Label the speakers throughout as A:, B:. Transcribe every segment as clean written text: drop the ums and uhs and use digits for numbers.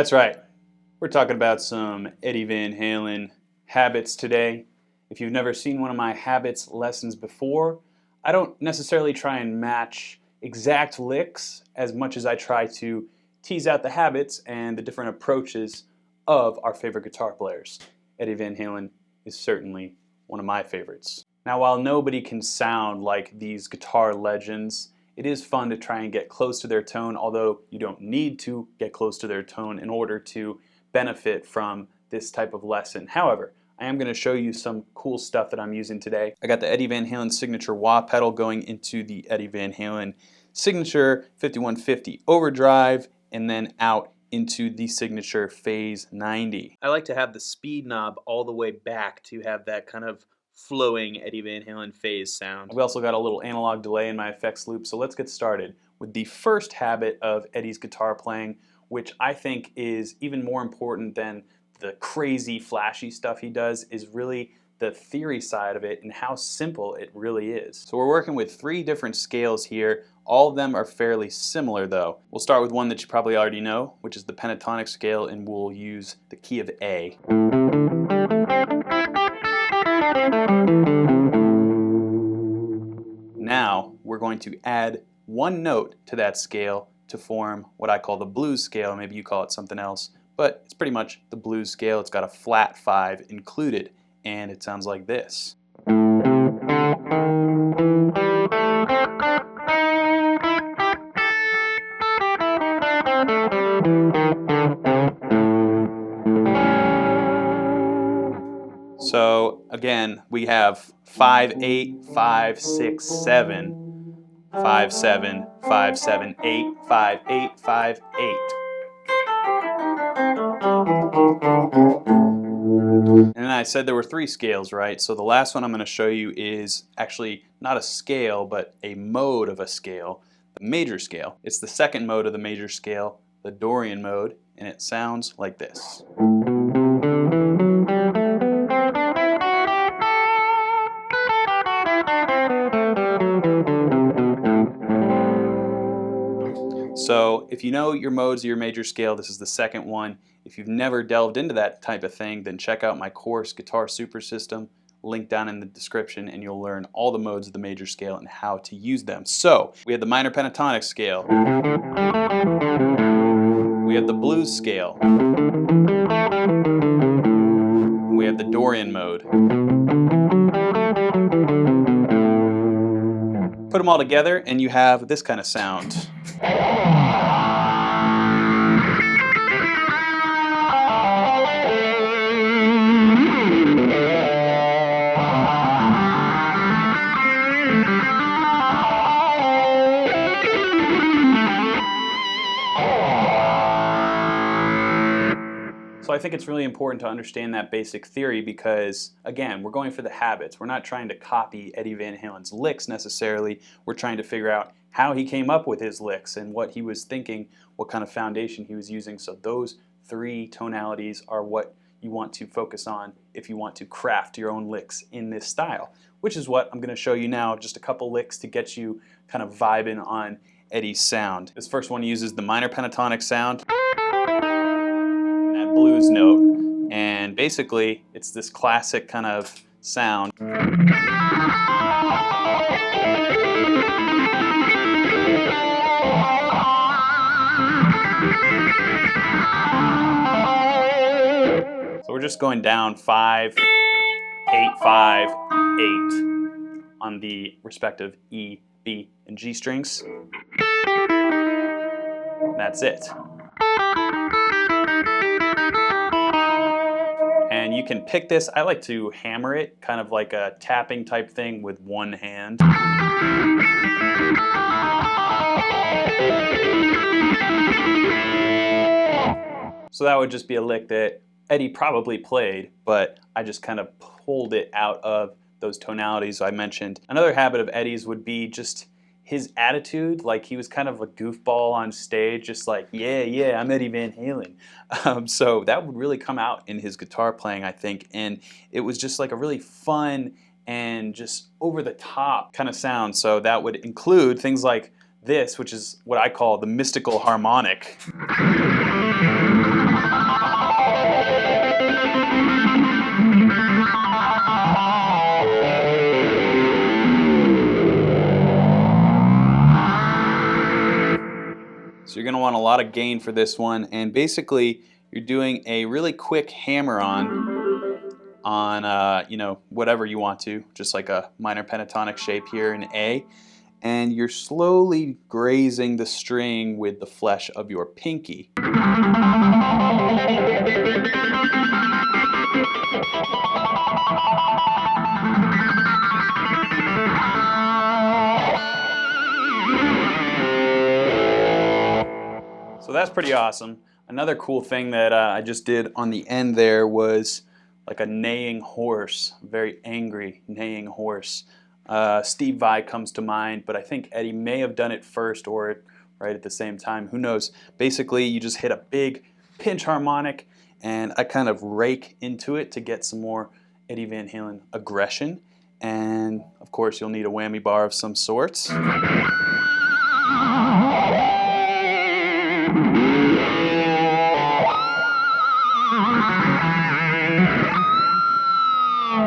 A: That's right. We're talking about some Eddie Van Halen habits today. If you've never seen one of my habits lessons before, I don't necessarily try and match exact licks as much as I try to tease out the habits and the different approaches of our favorite guitar players. Eddie Van Halen is certainly one of my favorites. Now, while nobody can sound like these guitar legends, it is fun to try and get close to their tone, although you don't need to get close to their tone in order to benefit from this type of lesson. However, I am going to show you some cool stuff that I'm using today. I got the Eddie Van Halen signature wah pedal going into the Eddie Van Halen signature 5150 overdrive and then out into the signature phase 90. I like to have the speed knob all the way back to have that kind of flowing Eddie Van Halen phase sound. We also got a little analog delay in my effects loop, so let's get started with the first habit of Eddie's guitar playing, which I think is even more important than the crazy flashy stuff he does, is really the theory side of it and how simple it really is. So we're working with 3 different scales here. All of them are fairly similar though. We'll start with one that you probably already know, which is the pentatonic scale, and we'll use the key of A. Now we're going to add one note to that scale to form what I call the blues scale. Maybe you call it something else, but it's pretty much the blues scale. It's got a flat 5 included, and it sounds like this. So again, we have 5-8, 5-6-7, 5-7, 5-7-8, 5-8, 5-8. And I said there were 3 scales, right? So the last one I'm going to show you is actually not a scale, but a mode of a scale, the major scale. It's the second mode of the major scale, the Dorian mode, and it sounds like this. So if you know your modes of your major scale, this is the second one. If you've never delved into that type of thing, then check out my course, Guitar Super System, link down in the description, and you'll learn all the modes of the major scale and how to use them. So we have the minor pentatonic scale. We have the blues scale. And we have the Dorian mode. Put them all together and you have this kind of sound. So I think it's really important to understand that basic theory because, again, we're going for the habits. We're not trying to copy Eddie Van Halen's licks necessarily. We're trying to figure out how he came up with his licks and what he was thinking, what kind of foundation he was using. So those 3 tonalities are what you want to focus on if you want to craft your own licks in this style, which is what I'm going to show you now, just a couple licks to get you kind of vibing on Eddie's sound. This first one uses the minor pentatonic sound, that blues note, and basically it's this classic kind of sound. So we're just going down 5, 8, 5, 8 on the respective E, B, and G strings. And that's it. And you can pick this. I like to hammer it, kind of like a tapping type thing with one hand. So that would just be a lick that Eddie probably played, but I just kind of pulled it out of those tonalities I mentioned. Another habit of Eddie's would be just his attitude, like he was kind of a goofball on stage, just like, yeah, I'm Eddie Van Halen. So that would really come out in his guitar playing, I think, and it was just like a really fun and just over the top kind of sound. So that would include things like this, which is what I call the mystical harmonic. lot of gain for this one, and basically you're doing a really quick hammer on you know, whatever you want to, just like a minor pentatonic shape here in A, and you're slowly grazing the string with the flesh of your pinky. So that's pretty awesome. Another cool thing that I just did on the end there was like a neighing horse, a very angry neighing horse. Steve Vai comes to mind, but I think Eddie may have done it first or right at the same time. Who knows? Basically, you just hit a big pinch harmonic, and I kind of rake into it to get some more Eddie Van Halen aggression. And of course, you'll need a whammy bar of some sorts.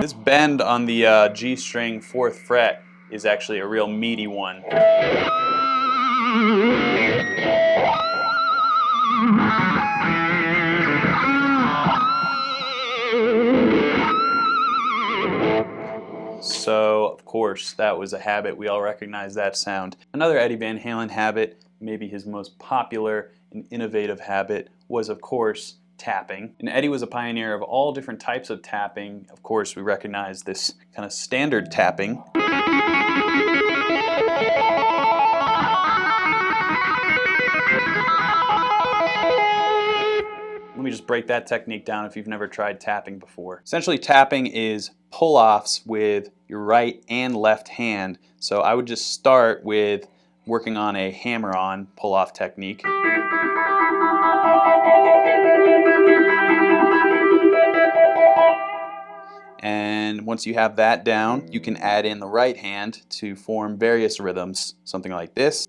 A: This bend on the G string 4th fret is actually a real meaty one. So, of course, that was a habit. We all recognize that sound. Another Eddie Van Halen habit, maybe his most popular and innovative habit, was, of course, tapping. And Eddie was a pioneer of all different types of tapping. Of course, we recognize this kind of standard tapping. Let me just break that technique down if you've never tried tapping before. Essentially, tapping is pull-offs with your right and left hand. So I would just start with working on a hammer-on pull-off technique. And once you have that down, you can add in the right hand to form various rhythms, something like this.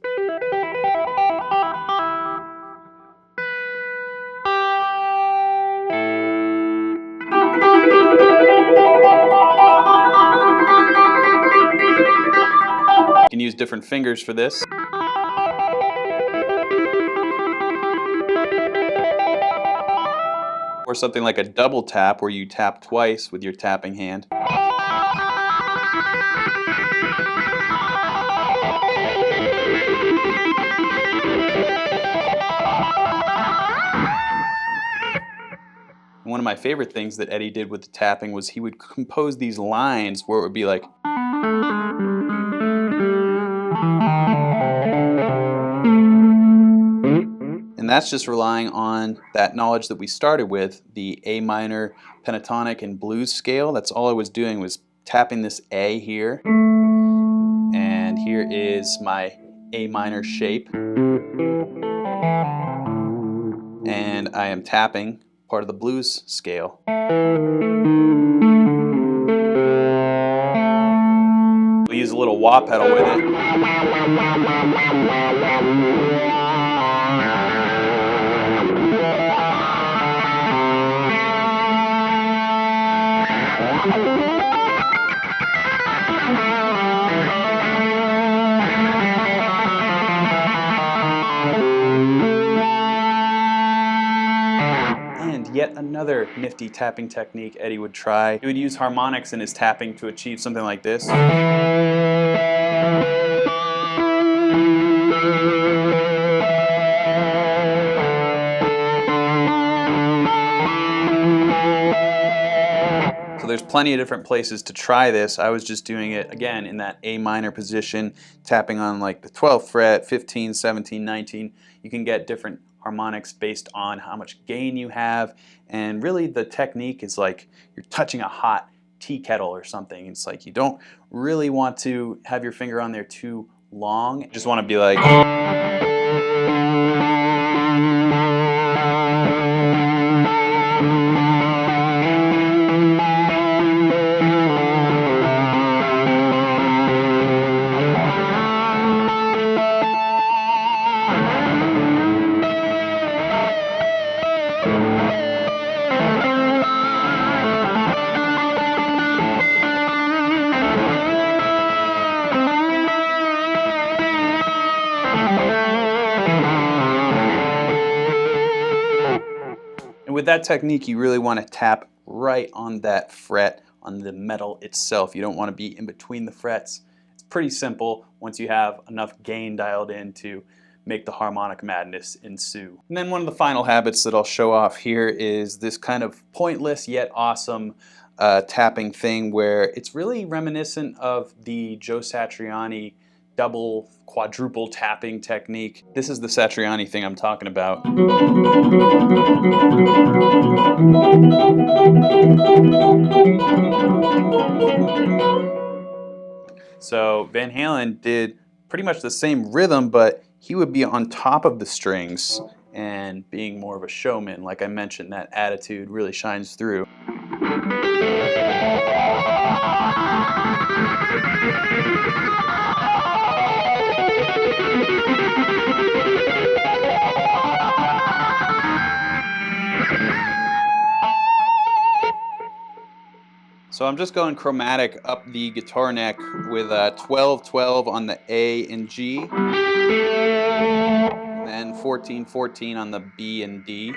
A: You can use different fingers for this. Or something like a double tap where you tap twice with your tapping hand. One of my favorite things that Eddie did with the tapping was he would compose these lines where it would be like, and that's just relying on that knowledge that we started with, the A minor pentatonic and blues scale. That's all I was doing, was tapping this A here. And here is my A minor shape. And I am tapping part of the blues scale. We'll use a little wah pedal with it. And yet another nifty tapping technique Eddie would try. He would use harmonics in his tapping to achieve something like this. So there's plenty of different places to try this. I was just doing it, again, in that A minor position, tapping on like the 12th fret, 15, 17, 19. You can get different harmonics based on how much gain you have, and really the technique is like you're touching a hot tea kettle or something. It's like you don't really want to have your finger on there too long. You just want to be like... that technique, you really want to tap right on that fret, on the metal itself. You don't want to be in between the frets. It's pretty simple once you have enough gain dialed in to make the harmonic madness ensue. And then one of the final habits that I'll show off here is this kind of pointless yet awesome tapping thing where it's really reminiscent of the Joe Satriani double, quadruple tapping technique. This is the Satriani thing I'm talking about. So Van Halen did pretty much the same rhythm, but he would be on top of the strings and being more of a showman. Like I mentioned, that attitude really shines through. So I'm just going chromatic up the guitar neck with 12-12 on the A and G, and then 14-14 on the B and D.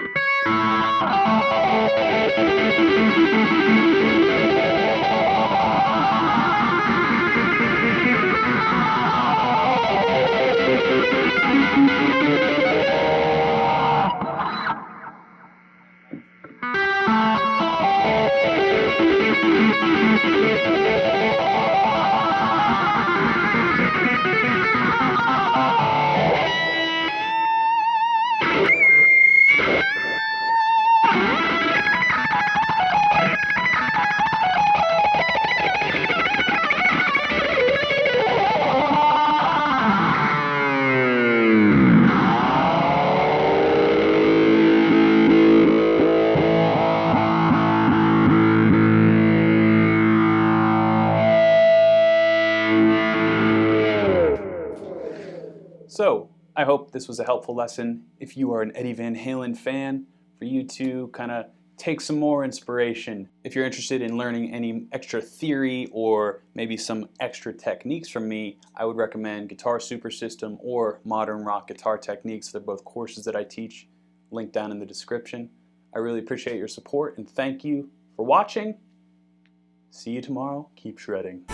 A: So I hope this was a helpful lesson. If you are an Eddie Van Halen fan, for you to kind of take some more inspiration. If you're interested in learning any extra theory or maybe some extra techniques from me, I would recommend Guitar Super System or Modern Rock Guitar Techniques. They're both courses that I teach, linked down in the description. I really appreciate your support and thank you for watching. See you tomorrow. Keep shredding.